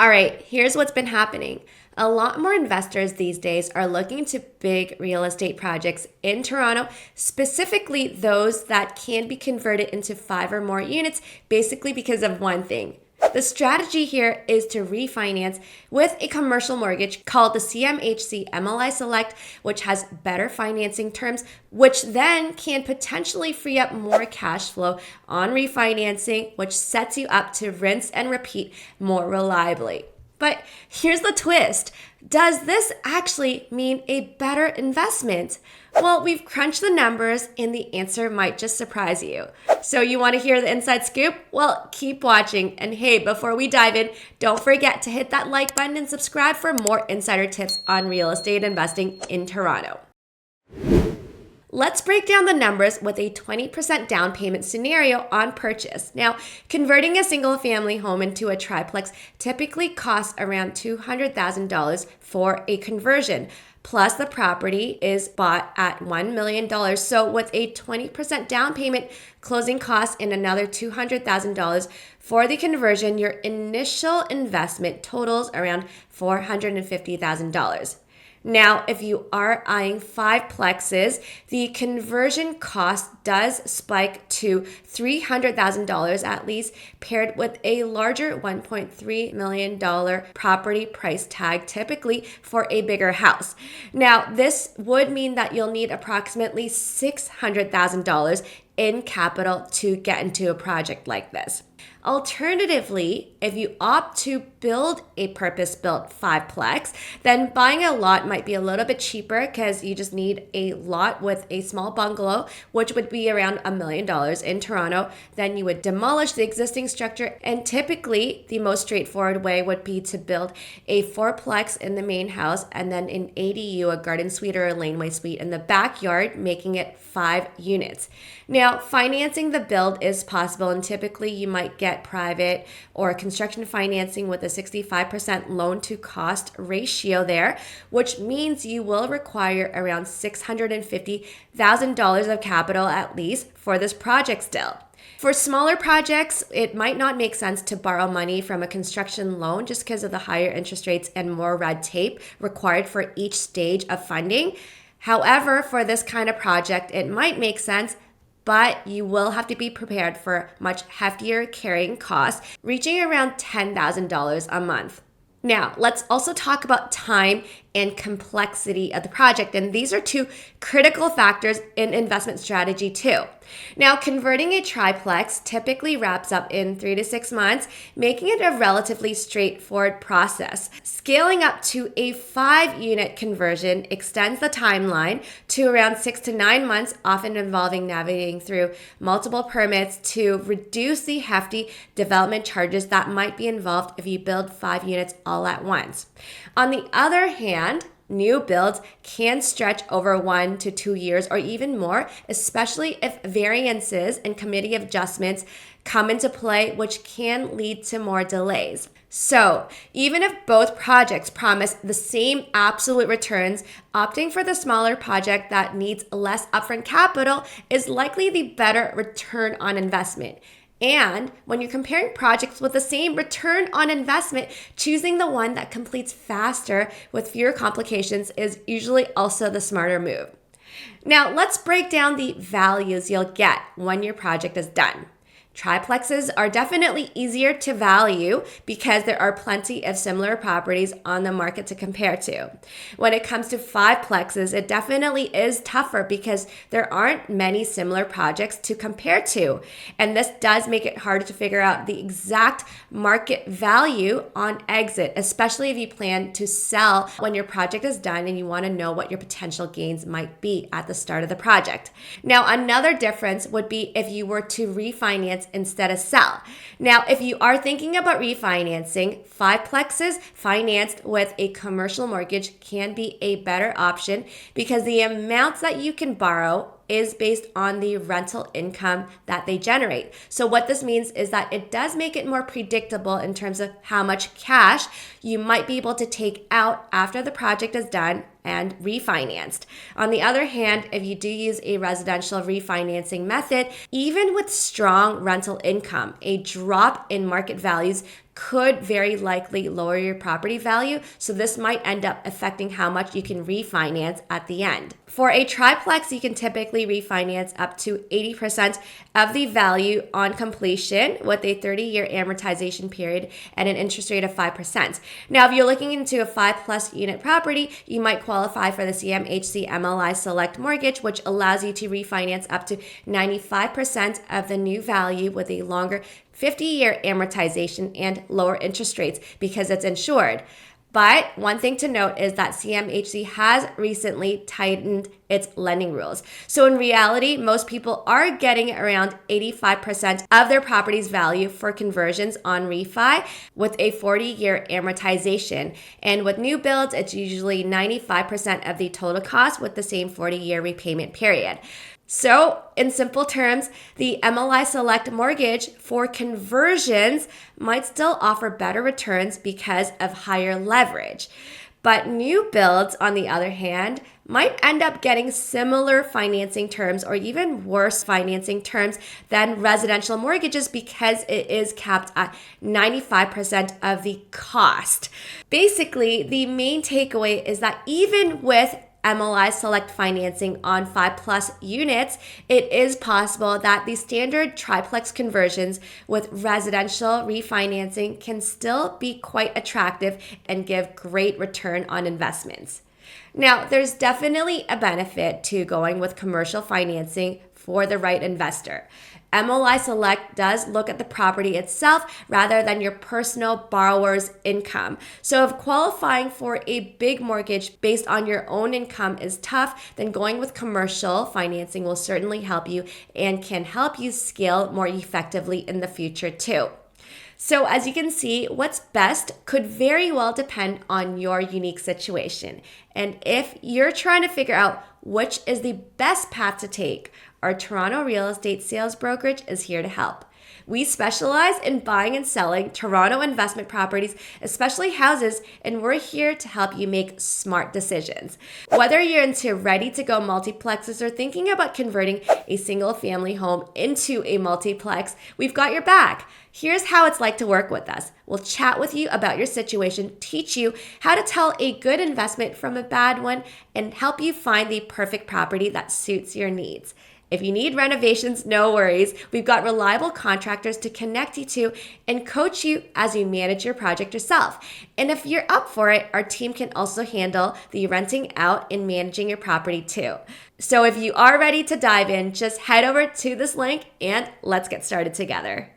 All right, here's what's been happening. A lot more investors these days are looking into big real estate projects in Toronto, specifically those that can be converted into 5 or more units, basically because of one thing. The strategy here is to refinance with a commercial mortgage called the CMHC MLI Select, which has better financing terms, which then can potentially free up more cash flow on refinancing, which sets you up to rinse and repeat more reliably. But here's the twist. Does this actually mean a better investment? Well, we've crunched the numbers and the answer might just surprise you. So you want to hear the inside scoop? Well, keep watching. And hey, before we dive in, don't forget to hit that like button and subscribe for more insider tips on real estate investing in Toronto. Let's break down the numbers with a 20% down payment scenario on purchase. Now, converting a single family home into a triplex typically costs around $200,000 for a conversion. Plus, the property is bought at $1 million. So with a 20% down payment, closing costs, and another $200,000 for the conversion, your initial investment totals around $450,000. Now, if you are eyeing Fiveplexes, the conversion cost does spike to $300,000 at least, paired with a larger $1.3 million property price tag, typically for a bigger house. Now, this would mean that you'll need approximately $600,000 in capital to get into a project like this. Alternatively, if you opt to build a purpose-built fiveplex, then buying a lot might be a little bit cheaper because you just need a lot with a small bungalow, which would be around $1 million in Toronto. Then you would demolish the existing structure, and typically the most straightforward way would be to build a fourplex in the main house and then an ADU, a garden suite or a laneway suite in the backyard, making it 5 units. Now, financing the build is possible, and typically you might get private or construction financing with a 65% loan to cost ratio there, which means you will require around $650,000 of capital at least for this project still. For smaller projects, it might not make sense to borrow money from a construction loan just because of the higher interest rates and more red tape required for each stage of funding. However, for this kind of project, it might make sense, but you will have to be prepared for much heftier carrying costs, reaching around $10,000 a month. Now, let's also talk about time and complexity of the project, and these are 2 critical factors in investment strategy too. Now, converting a triplex typically wraps up in 3 to 6 months, making it a relatively straightforward process. Scaling up to a 5-unit conversion extends the timeline to around 6 to 9 months, often involving navigating through multiple permits to reduce the hefty development charges that might be involved if you build 5 units all at once. On the other hand, new builds can stretch over 1 to 2 years or even more, especially if variances and committee adjustments come into play, which can lead to more delays. So, even if both projects promise the same absolute returns, opting for the smaller project that needs less upfront capital is likely the better return on investment. And when you're comparing projects with the same return on investment, choosing the one that completes faster with fewer complications is usually also the smarter move. Now, let's break down the values you'll get when your project is done. Triplexes are definitely easier to value because there are plenty of similar properties on the market to compare to. When it comes to fiveplexes, it definitely is tougher because there aren't many similar projects to compare to. And this does make it harder to figure out the exact market value on exit, especially if you plan to sell when your project is done and you want to know what your potential gains might be at the start of the project. Now, another difference would be if you were to refinance instead of sell. Now, if you are thinking about refinancing, fiveplexes financed with a commercial mortgage can be a better option because the amounts that you can borrow is based on the rental income that they generate. So what this means is that it does make it more predictable in terms of how much cash you might be able to take out after the project is done and refinanced. On the other hand, if you do use a residential refinancing method, even with strong rental income, a drop in market values could very likely lower your property value. So this might end up affecting how much you can refinance at the end. For a triplex, you can typically refinance up to 80% of the value on completion with a 30-year amortization period and an interest rate of 5%. Now, if you're looking into a 5+ unit property, you might qualify for the CMHC MLI Select mortgage, which allows you to refinance up to 95% of the new value with a longer 50-year amortization and lower interest rates because it's insured. But one thing to note is that CMHC has recently tightened its lending rules. So in reality, most people are getting around 85% of their property's value for conversions on refi with a 40-year amortization. And with new builds, it's usually 95% of the total cost with the same 40-year repayment period. So, in simple terms, the MLI Select mortgage for conversions might still offer better returns because of higher leverage. But new builds, on the other hand, might end up getting similar financing terms or even worse financing terms than residential mortgages because it is capped at 95% of the cost. Basically, the main takeaway is that even with MLI Select financing on 5+ units, it is possible that the standard triplex conversions with residential refinancing can still be quite attractive and give great return on investments. Now, there's definitely a benefit to going with commercial financing for the right investor. MLI Select does look at the property itself rather than your personal borrower's income. So if qualifying for a big mortgage based on your own income is tough, then going with commercial financing will certainly help you and can help you scale more effectively in the future too. So as you can see, what's best could very well depend on your unique situation. And if you're trying to figure out which is the best path to take, our Toronto real estate sales brokerage is here to help. We specialize in buying and selling Toronto investment properties, especially houses, and we're here to help you make smart decisions. Whether you're into ready-to-go multiplexes or thinking about converting a single-family home into a multiplex, we've got your back. Here's how it's like to work with us. We'll chat with you about your situation, teach you how to tell a good investment from a bad one, and help you find the perfect property that suits your needs. If you need renovations, no worries. We've got reliable contractors to connect you to and coach you as you manage your project yourself. And if you're up for it, our team can also handle the renting out and managing your property too. So if you are ready to dive in, just head over to this link and let's get started together.